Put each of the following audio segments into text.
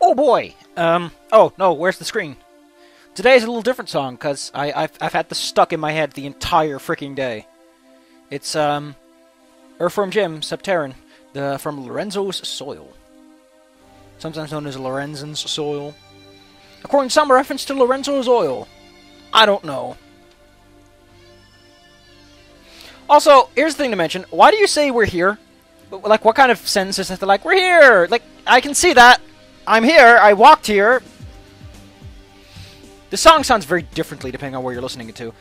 Oh boy! Oh no, where's the screen? Today's a little different song, because I've had this stuck in my head the entire freaking day. It's, Earthworm Jim, Subterran, from Lorenzo's Soil. Sometimes known as Lorenzen's Soil. According to some reference to Lorenzo's Oil. I don't know. Also, here's the thing to mention. Why do you say we're here? Like, what kind of sentence is it? Like, we're here! Like, I can see that. I'm here. I walked here. The song sounds very differently depending on where you're listening it to.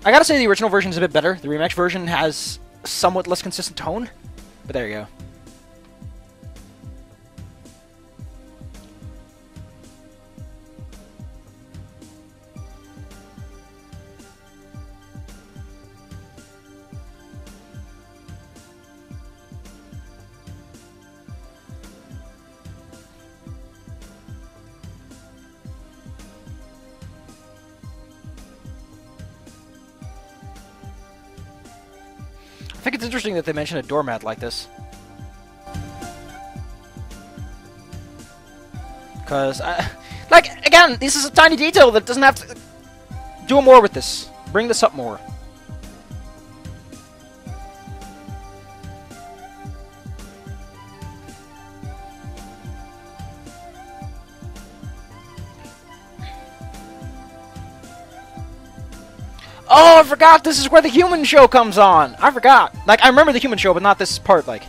I gotta say the original version is a bit better. The remix version has somewhat less consistent tone. But there you go. I think it's interesting that they mention a doormat like this. Because, like, again, this is a tiny detail that doesn't have to... Do more with this. Bring this up more. Oh, I forgot this is where the human show comes on! I forgot! Like, I remember the human show, but not this part, like...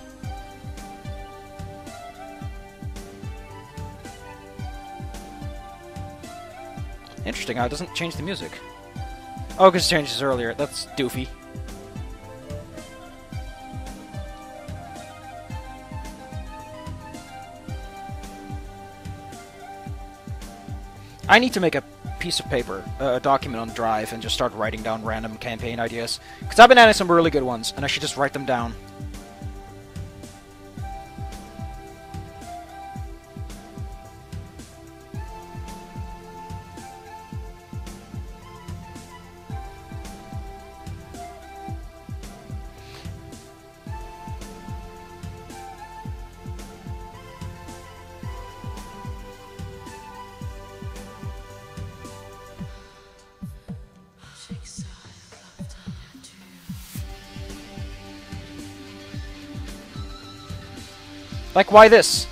Interesting how it doesn't change the music. Oh, because it changes earlier. That's doofy. I need to make a piece of paper, a document on Drive, and just start writing down random campaign ideas. Because I've been adding some really good ones, and I should just write them down. Like, why this?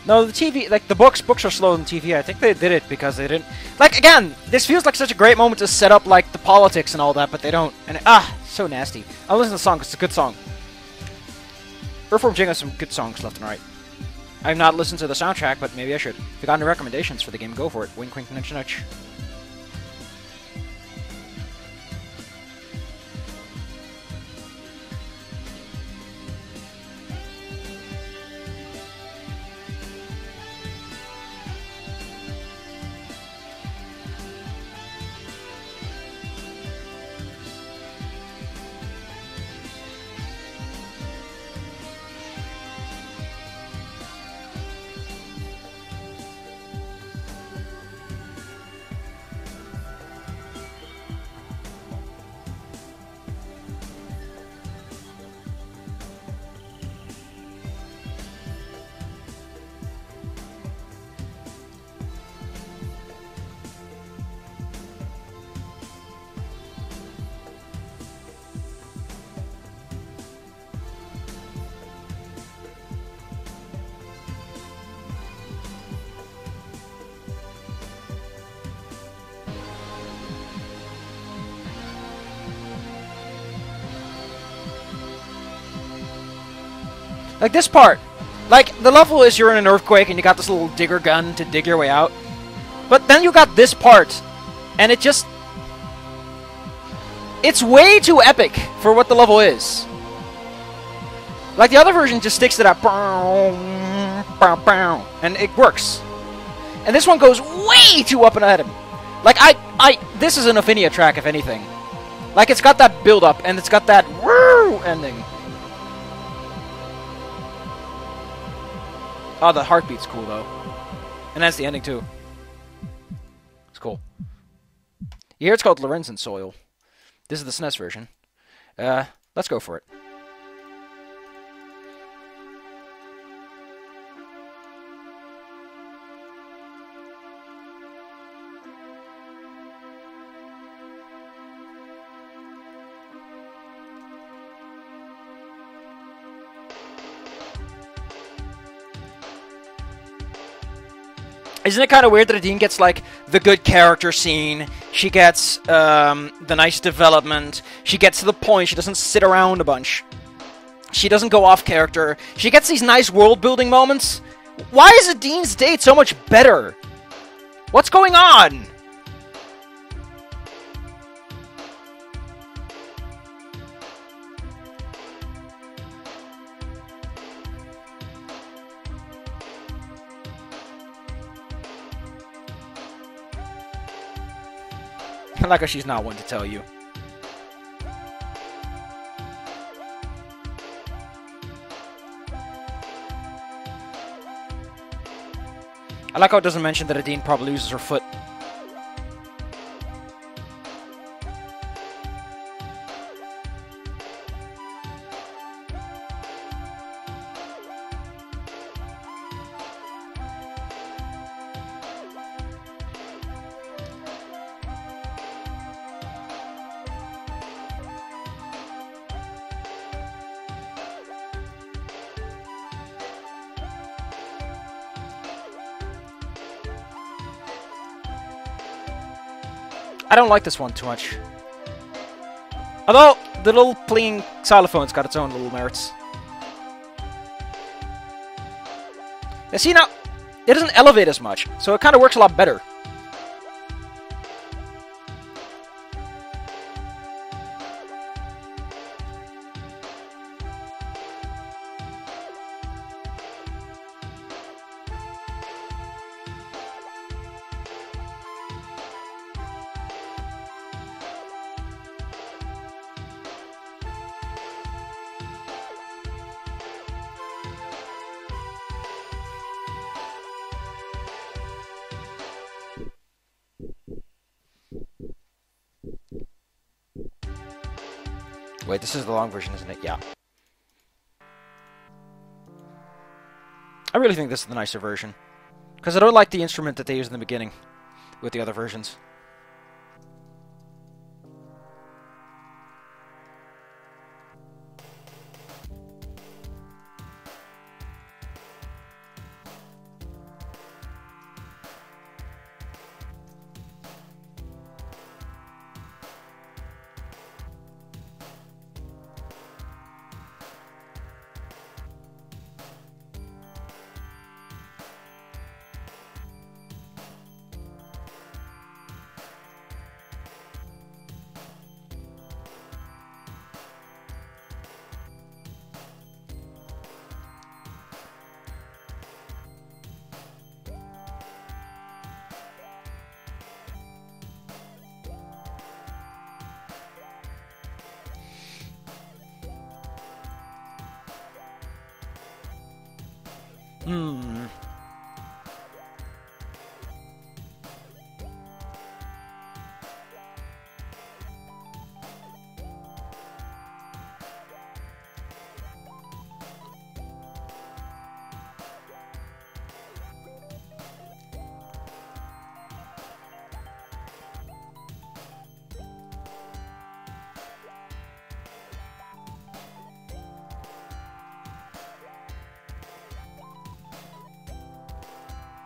No, the TV, like, the books are slower than TV. I think they did it because they didn't... Like, again, this feels like such a great moment to set up, like, the politics and all that, but they don't. And, so nasty. I'll listen to the song because it's a good song. Earthworm Jim has some good songs left and right. I've not listened to the soundtrack, but maybe I should. If you got any recommendations for the game, go for it. Wink, wink, nudge, nudge. Like this part. Like, the level is you're in an earthquake and you got this little digger gun to dig your way out. But then you got this part. And it just... It's way too epic for what the level is. Like, the other version just sticks to that, and it works. And this one goes way too up and ahead. Like, this is an Ophinia track, if anything. Like, it's got that build-up, and it's got that woo ending. Oh, the heartbeat's cool, though. And that's the ending, too. It's cool. You hear it's called Lorenzen Soil. This is the SNES version. Let's go for it. Isn't it kind of weird that Adine gets, like, the good character scene, she gets, the nice development, she gets to the point, she doesn't sit around a bunch, she doesn't go off character, she gets these nice world-building moments? Why is Adine's Date so much better? What's going on? I like how she's not one to tell you. I like how it doesn't mention that Adine probably loses her foot. I don't like this one too much. Although, the little playing xylophone's got its own little merits. Yeah, see now, it doesn't elevate as much, so it kind of works a lot better. Wait, this is the long version, isn't it? Yeah. I really think this is the nicer version. Because I don't like the instrument that they use in the beginning with the other versions.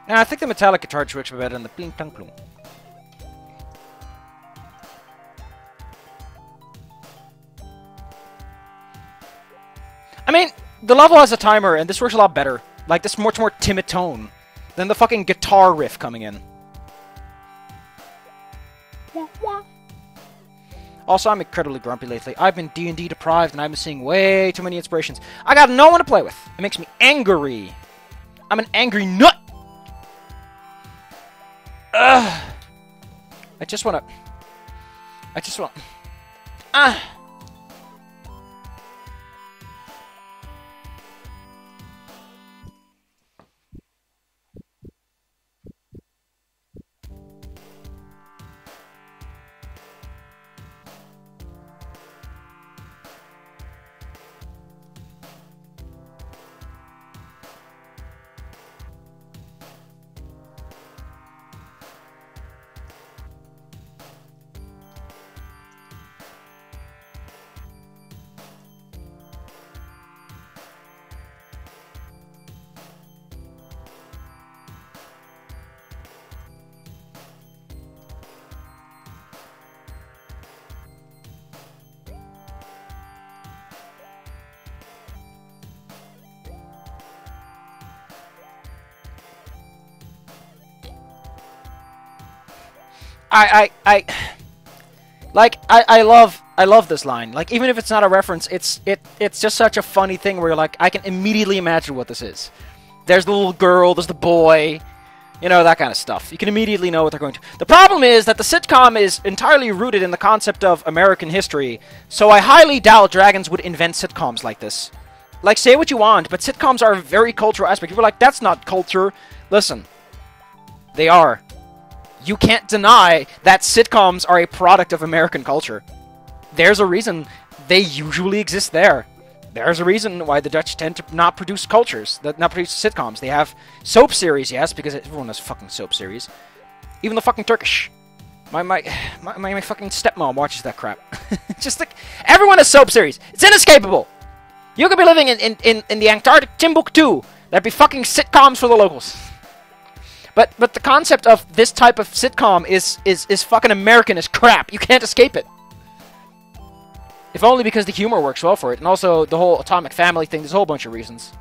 Now, I think the metallic guitar works better than the pling tung plung. I mean, the level has a timer, and this works a lot better. Like, this much more timid tone than the fucking guitar riff coming in. Also, I'm incredibly grumpy lately. I've been D&D deprived, and I've been seeing way too many inspirations. I got no one to play with. It makes me angry. I'm an angry nut. Ugh. I just want... I love this line. Like, even if it's not a reference, it's just such a funny thing where you're like, I can immediately imagine what this is. There's the little girl, there's the boy, you know, that kind of stuff. You can immediately know what they're going to... The problem is that the sitcom is entirely rooted in the concept of American history, so I highly doubt dragons would invent sitcoms like this. Like, say what you want, but sitcoms are a very cultural aspect. People are like, that's not culture. Listen, they are. You can't deny that sitcoms are a product of American culture. There's a reason they usually exist there. There's a reason why the Dutch tend to not produce not produce sitcoms. They have soap series, yes, because everyone has fucking soap series. Even the fucking Turkish. My fucking stepmom watches that crap. Just like, everyone has soap series. It's inescapable. You could be living in the Antarctic Timbuktu. There'd be fucking sitcoms for the locals. But the concept of this type of sitcom is fucking American as crap. You can't escape it. If only because the humor works well for it, and also the whole atomic family thing. There's a whole bunch of reasons.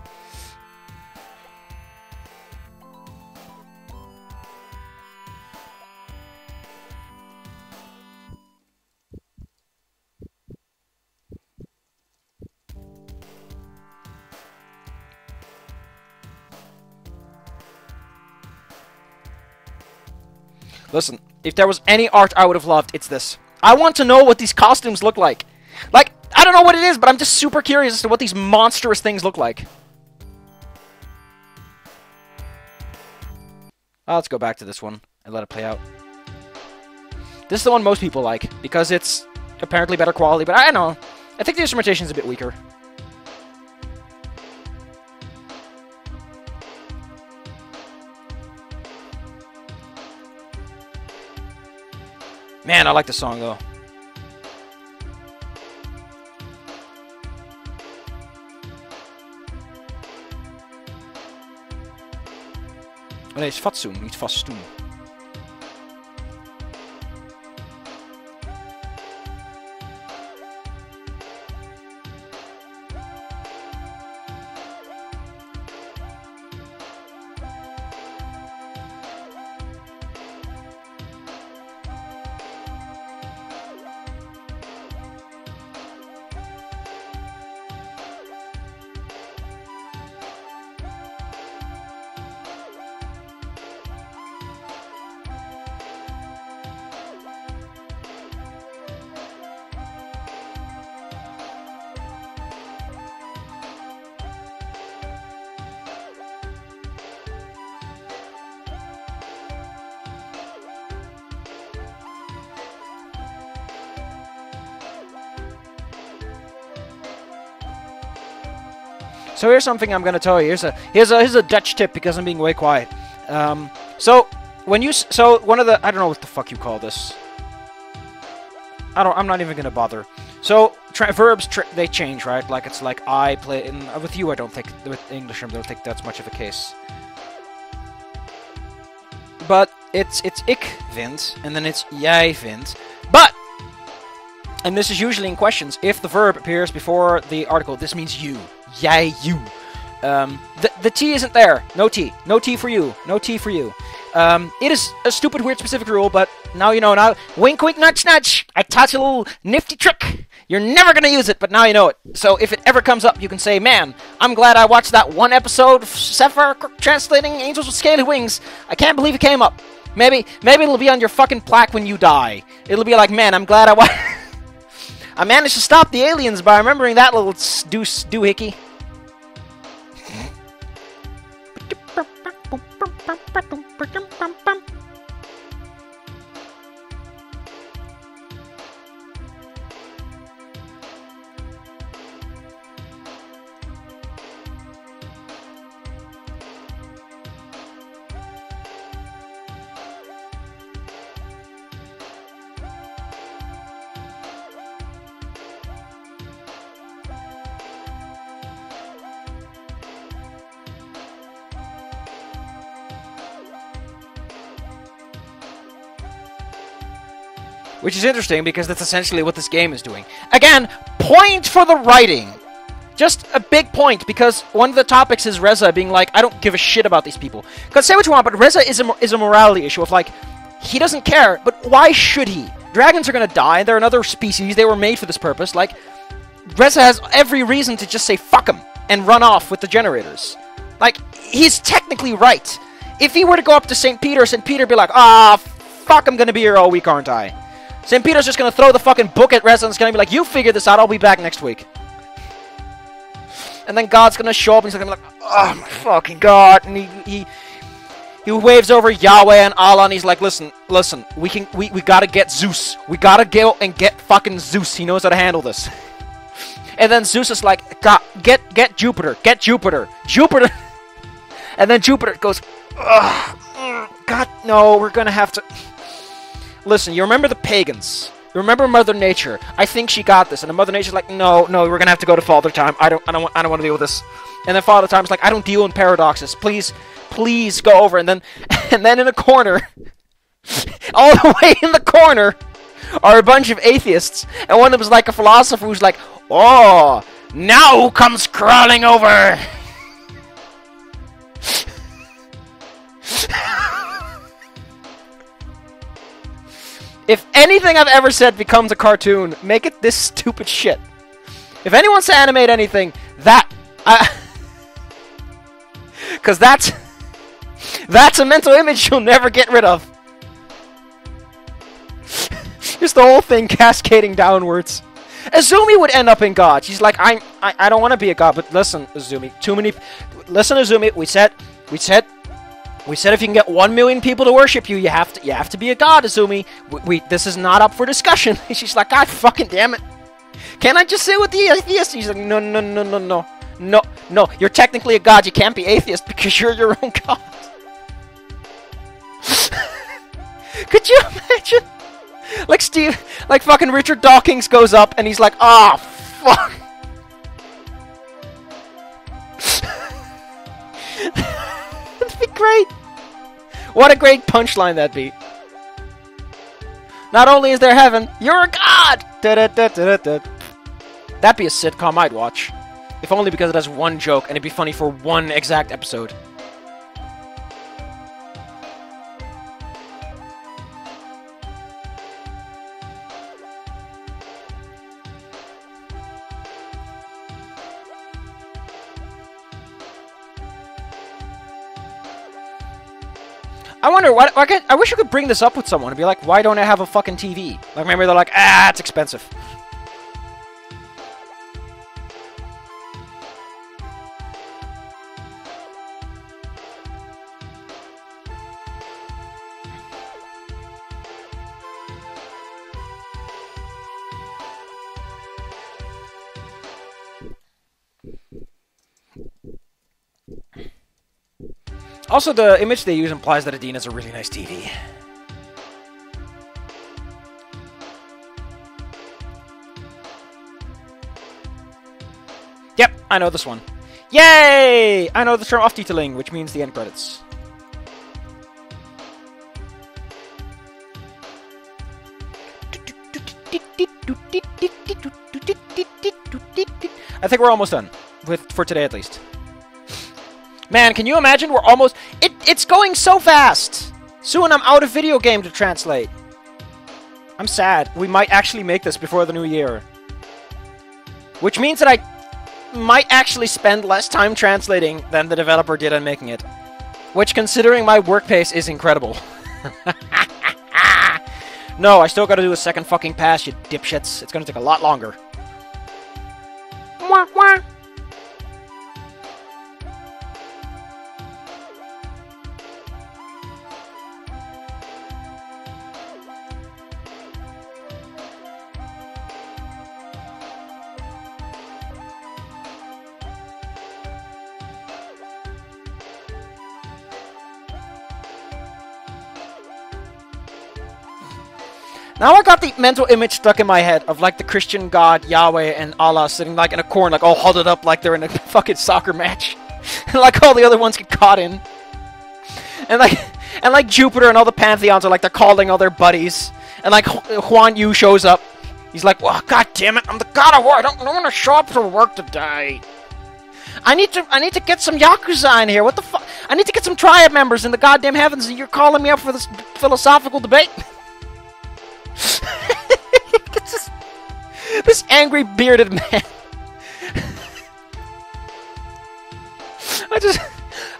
Listen, if there was any art I would have loved, it's this. I want to know what these costumes look like. Like, I don't know what it is, but I'm just super curious as to what these monstrous things look like. Let's go back to this one and let it play out. This is the one most people like, because it's apparently better quality, but I don't know. I think the instrumentation is a bit weaker. Man, I like the song, though. Oh nee, het is fatsoen, niet vaststoen. So here's something I'm gonna tell you. Here's a Dutch tip because I'm being way quiet. So one of the, I don't know what the fuck you call this. I'm not even gonna bother. So verbs they change, right? Like it's like I play. With you, I don't think with English I don't think that's much of a case. But it's ik vind, and then it's jij vindt. But, and this is usually in questions, if the verb appears before the article, this means you. Jij, you. The tea isn't there. No tea. No tea for you. No tea for you. It is a stupid, weird, specific rule, but now you know. Now, wink, wink, nudge, nudge. I taught you a little nifty trick. You're never gonna use it, but now you know it. So if it ever comes up, you can say, man, I'm glad I watched that one episode of Sapphire translating Angels with Scaly Wings. I can't believe it came up. Maybe it'll be on your fucking plaque when you die. It'll be like, man, I'm glad I managed to stop the aliens by remembering that little doohickey. Which is interesting, because that's essentially what this game is doing. Again, point for the writing! Just a big point, because one of the topics is Reza being like, I don't give a shit about these people. Because say what you want, but Reza is a morality issue of like, he doesn't care, but why should he? Dragons are gonna die, they're another species, they were made for this purpose. Like, Reza has every reason to just say fuck him and run off with the generators. Like, he's technically right. If he were to go up to St. Peter would be like, ah, fuck, I'm gonna be here all week, aren't I? St. Peter's just gonna throw the fucking book at Reza and it's gonna be like, you figure this out, I'll be back next week. And then God's gonna show up and he's gonna be like, oh my fucking God. And he waves over Yahweh and Allah and he's like, listen, we gotta get Zeus. We gotta go and get fucking Zeus. He knows how to handle this. And then Zeus is like, God, get Jupiter. Jupiter. And then Jupiter goes, ugh, God, no, we're gonna have to... Listen, you remember the pagans. You remember Mother Nature. I think she got this. And the Mother Nature's like, no, we're gonna have to go to Father Time. I don't want to deal with this. And then Father Time's like, I don't deal in paradoxes. Please go over. And then in a corner, all the way in the corner, are a bunch of atheists. And one of them is like a philosopher who's like, oh, now who comes crawling over? If anything I've ever said becomes a cartoon, make it this stupid shit. If anyone wants to animate anything, because that's a mental image you'll never get rid of. Just the whole thing cascading downwards. Azumi would end up in God. She's like, I don't want to be a god, but listen, Azumi, listen, Azumi, we said if you can get 1 million people to worship you, you have to be a god, Azumi. This is not up for discussion. She's like, God fucking damn it. Can't I just sit with the atheist? He's like, no. You're technically a god. You can't be atheist because you're your own god. Could you imagine? Like fucking Richard Dawkins goes up and he's like, ah, fuck. That'd be great. What a great punchline that'd be. Not only is there heaven, you're a god! That'd be a sitcom I'd watch. If only because it has one joke and it'd be funny for one exact episode. I wonder, I wish you could bring this up with someone and be like, why don't I have a fucking TV? Like, maybe they're like, ah, it's expensive. Also, the image they use implies that Adine has a really nice TV. Yep, I know this one. Yay! I know the term Aftiteling, which means the end credits. I think we're almost done, for today at least. Man, can you imagine? We're almost... It's going so fast! Soon I'm out of video game to translate. I'm sad. We might actually make this before the new year. Which means that I might actually spend less time translating than the developer did on making it. Which, considering my work pace, is incredible. No, I still gotta do a second fucking pass, you dipshits. It's gonna take a lot longer. Wah, wah. Now I got the mental image stuck in my head of, like, the Christian god, Yahweh, and Allah sitting, like, in a corner, like, all huddled up like they're in a fucking soccer match. And, like, all the other ones get caught in. And, like, Jupiter and all the pantheons are, like, they're calling all their buddies. And, like, Huan Yu shows up. He's like, well, god damn it, I'm the god of war, I don't want to show up for work today. I need to get some Yakuza in here, what the fuck? I need to get some Triad members in the goddamn heavens, and you're calling me up for this philosophical debate? This angry bearded man.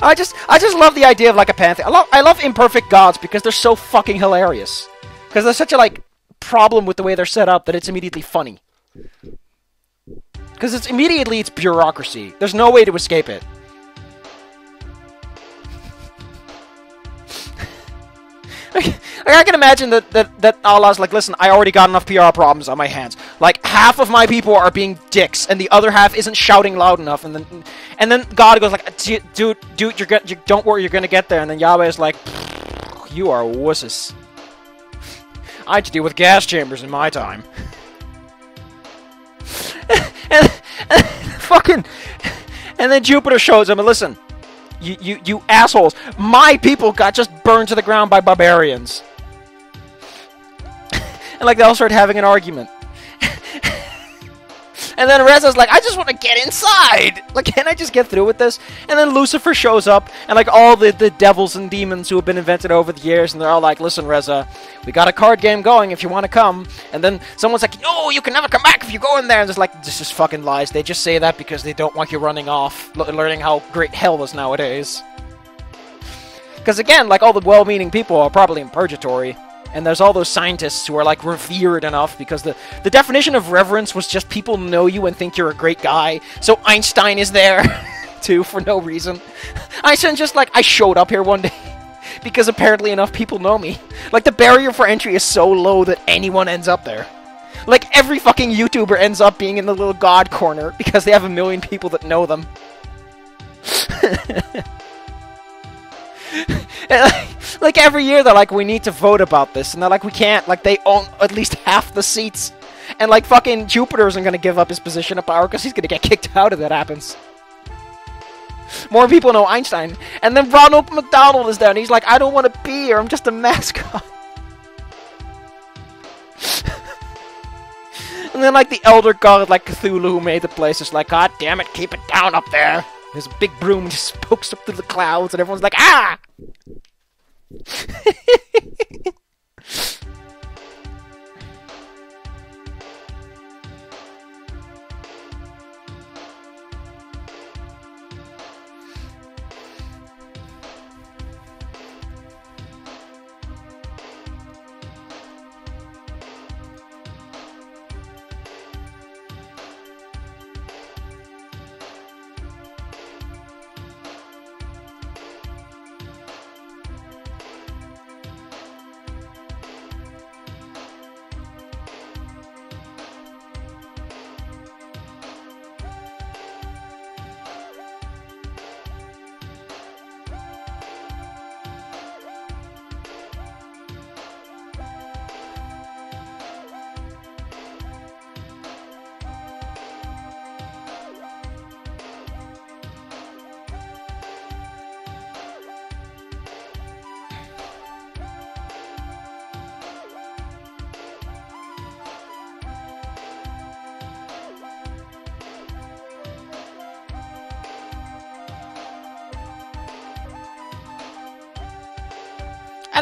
I just love the idea of, like, a pantheon. I love imperfect gods because they're so fucking hilarious. Because there's such a, like, problem with the way they're set up that it's immediately funny. Because it's bureaucracy. There's no way to escape it. Like, I can imagine that Allah's like, listen, I already got enough PR problems on my hands. Like, half of my people are being dicks, and the other half isn't shouting loud enough. And then God goes like, dude, don't worry, you're gonna get there. And then Yahweh is like, you are wusses. I had to deal with gas chambers in my time. and then Jupiter shows him, and listen. You assholes. My people got just burned to the ground by barbarians. And, like, they all start having an argument. And then Reza's like, I just want to get inside! Like, can't I just get through with this? And then Lucifer shows up, and, like, all the devils and demons who have been invented over the years, and they're all like, listen, Reza, we got a card game going if you want to come. And then someone's like, no, you can never come back if you go in there. And it's like, this is fucking lies. They just say that because they don't want you running off, learning how great hell is nowadays. Because, again, like, all the well-meaning people are probably in purgatory. And there's all those scientists who are, like, revered enough because the definition of reverence was just people know you and think you're a great guy. So Einstein is there, too, for no reason. Einstein's just like, I showed up here one day because apparently enough people know me. Like, the barrier for entry is so low that anyone ends up there. Like, every fucking YouTuber ends up being in the little god corner because they have a million people that know them. Like, every year they're like, we need to vote about this, and they're like, we can't, like, they own at least half the seats, and, like, fucking Jupiter isn't gonna give up his position of power because he's gonna get kicked out if that happens. More people know Einstein. And then Ronald McDonald is there, and he's like, I don't want to be here, I'm just a mascot. And then, like, the elder god, like Cthulhu, who made the place, is like, god damn it, keep it down up there. There's a big broom just pokes up through the clouds, and everyone's like, ah!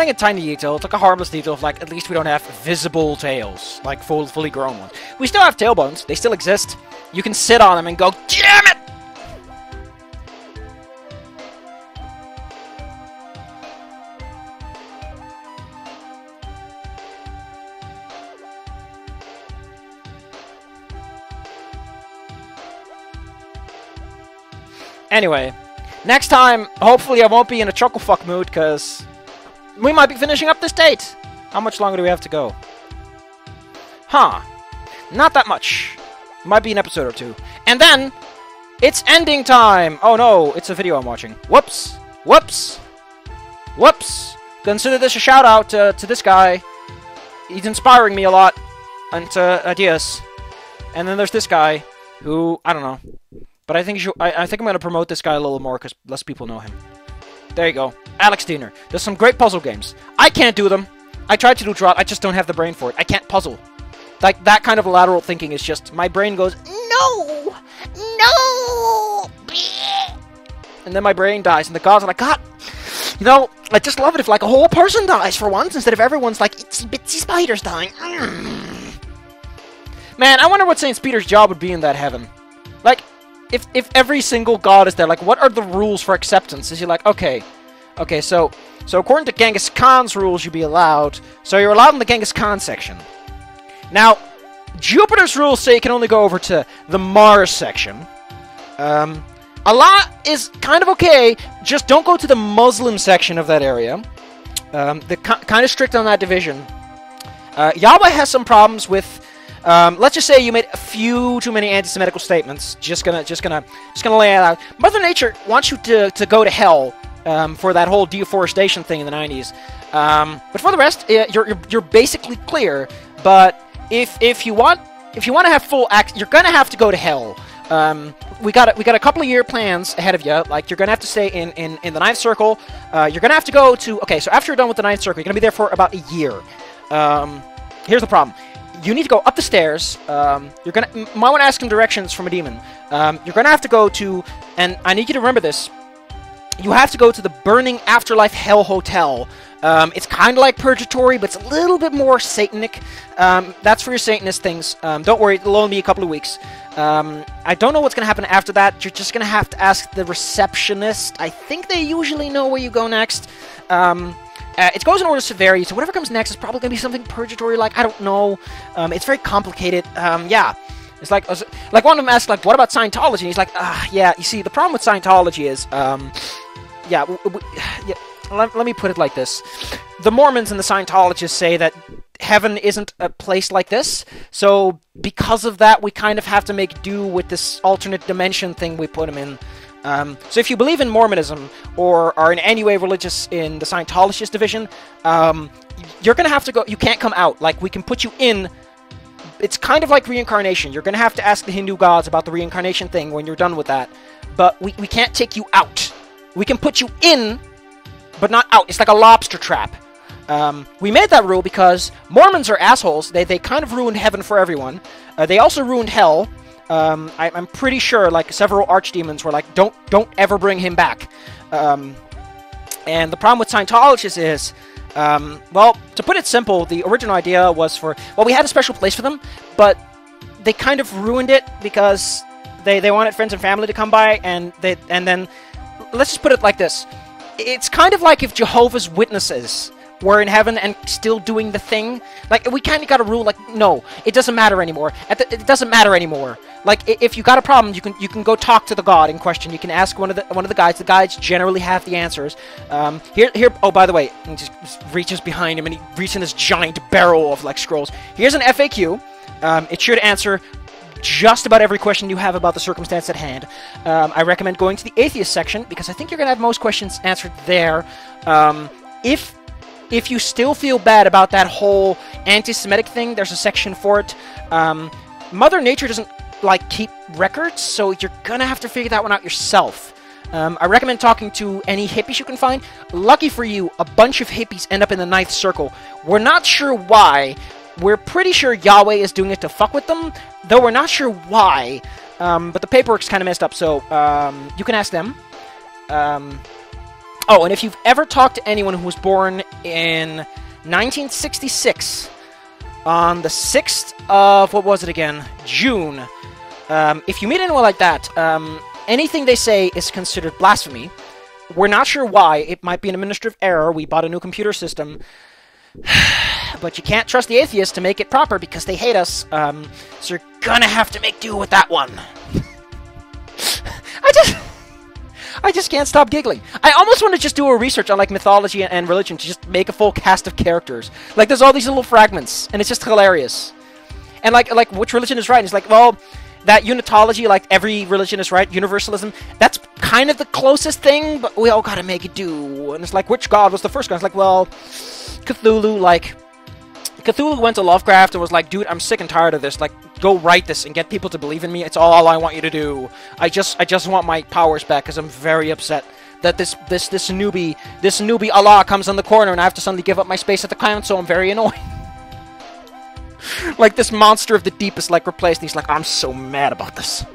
adding a tiny detail. It's like a harmless detail of, like, at least we don't have visible tails. Like, fully grown ones. We still have tailbones. They still exist. You can sit on them and go, damn it! Anyway, next time, hopefully I won't be in a chucklefuck mood, because we might be finishing up this date. How much longer do we have to go? Huh. Not that much. Might be an episode or two. And then, it's ending time! Oh no, it's a video I'm watching. Whoops! Whoops! Whoops! Consider this a shout-out to this guy. He's inspiring me a lot. And to ideas. And then there's this guy, who, I don't know. But I think I think I'm going to promote this guy a little more because less people know him. There you go. Alex Diener. There's some great puzzle games. I can't do them. I tried to do Trot. I just don't have the brain for it. I can't puzzle. Like, that kind of lateral thinking is just... My brain goes, no! No! And then my brain dies, and the gods are like, God, you know, I just love it if, like, a whole person dies for once instead of everyone's like, itsy bitsy spiders dying. Man, I wonder what St. Peter's job would be in that heaven. Like... If every single god is there, like, what are the rules for acceptance? Is he like, okay, so according to Genghis Khan's rules, you'd be allowed. So you're allowed in the Genghis Khan section. Now, Jupiter's rules say you can only go over to the Mars section. Allah is kind of okay, just don't go to the Muslim section of that area. They're kind of strict on that division. Yahweh has some problems with... let's just say you made a few too many anti-Semitical statements. Just gonna lay it out. Mother Nature wants you to go to hell for that whole deforestation thing in the 90s. But for the rest, you're basically clear. But if you want to have full access, you're gonna have to go to hell. We got a couple of year plans ahead of you. Like, you're gonna have to stay in the Ninth Circle. You're gonna have to go to... Okay, so after you're done with the Ninth Circle, you're gonna be there for about a year. Here's the problem. You need to go up the stairs. You're gonna might want to ask him directions from a demon. You're gonna have to go to, and I need you to remember this. You have to go to the Burning Afterlife Hell Hotel. It's kind of like Purgatory, but it's a little bit more satanic. That's for your Satanist things. Don't worry, it'll only be a couple of weeks. I don't know what's gonna happen after that. You're just gonna have to ask the receptionist. I think they usually know where you go next. It goes in order of severity, so whatever comes next is probably going to be something purgatory-like. I don't know. It's very complicated. Yeah. It's like one of them asked, like, what about Scientology? And he's like, yeah, you see, the problem with Scientology is, yeah, let me put it like this. The Mormons and the Scientologists say that heaven isn't a place like this, so because of that, we kind of have to make do with this alternate dimension thing we put them in. So if you believe in Mormonism, or are in any way religious in the Scientologist division, you're gonna have to go, you can't come out. Like, we can put you in, it's kind of like reincarnation. You're gonna have to ask the Hindu gods about the reincarnation thing when you're done with that. But we can't take you out. We can put you in, but not out. It's like a lobster trap. We made that rule because Mormons are assholes. They kind of ruined heaven for everyone. They also ruined hell. I'm pretty sure, like, several archdemons were like, don't ever bring him back. And the problem with Scientologists is, well, to put it simple, the original idea was for, well, we had a special place for them, but they kind of ruined it because they wanted friends and family to come by, and then, let's just put it like this. It's kind of like if Jehovah's Witnesses were in heaven and still doing the thing. Like, we kind of got a rule, like, no, it doesn't matter anymore. It doesn't matter anymore. Like, if you got a problem, you can go talk to the god in question. You can ask one of the guides. The guides generally have the answers. Here. Oh, by the way, he just reaches behind him and he reaches in this giant barrel of, like, scrolls. Here's an FAQ. It should answer just about every question you have about the circumstance at hand. I recommend going to the atheist section because I think you're gonna have most questions answered there. If you still feel bad about that whole anti-Semitic thing, there's a section for it. Mother Nature doesn't, like, keep records, so you're gonna have to figure that one out yourself. I recommend talking to any hippies you can find. Lucky for you, a bunch of hippies end up in the Ninth Circle. We're not sure why. We're pretty sure Yahweh is doing it to fuck with them, though we're not sure why. But the paperwork's kind of messed up, so you can ask them. Oh, and if you've ever talked to anyone who was born in 1966, on the 6th of, what was it again? June. If you meet anyone like that, anything they say is considered blasphemy. We're not sure why. It might be an administrative error. We bought a new computer system. But you can't trust the atheists to make it proper because they hate us. So you're gonna have to make do with that one. I just can't stop giggling. I almost want to just do a research on like mythology and religion to just make a full cast of characters. Like there's all these little fragments, and it's just hilarious. And like which religion is right? And it's like, well, that unitology, like every religion is right, universalism, that's kind of the closest thing, but we all gotta make it do. And it's like, which god was the first god? It's like, well, Cthulhu, like, Cthulhu went to Lovecraft and was like, dude, I'm sick and tired of this, like, go write this and get people to believe in me, it's all I want you to do. I just want my powers back, because I'm very upset that this newbie Allah comes on the corner and I have to suddenly give up my space at the council. I'm very annoyed. Like, this monster of the deep is, like, replaced, and he's like, I'm so mad about this.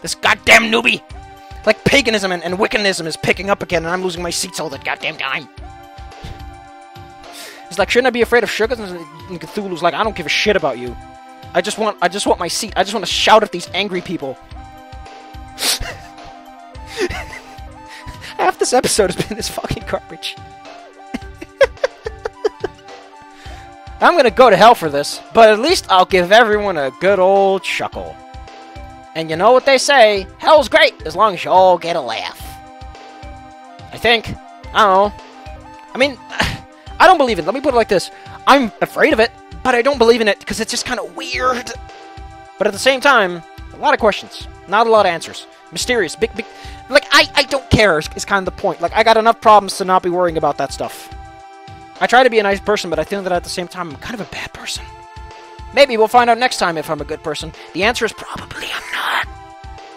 This goddamn newbie! Like, paganism and Wiccanism is picking up again, and I'm losing my seats all the goddamn time. He's like, shouldn't I be afraid of sugar? And Cthulhu's like, I don't give a shit about you. I just want my seat. I just want to shout at these angry people. Half this episode has been this fucking garbage. I'm gonna go to hell for this, but at least I'll give everyone a good old chuckle. And you know what they say, hell's great as long as you all get a laugh. I think. I don't know. I mean, I don't believe it. Let me put it like this. I'm afraid of it, but I don't believe in it because it's just kind of weird. But at the same time, a lot of questions, not a lot of answers. Mysterious, big... Like, I don't care is kind of the point. Like, I got enough problems to not be worrying about that stuff. I try to be a nice person, but I think that at the same time, I'm kind of a bad person. Maybe we'll find out next time if I'm a good person. The answer is probably I'm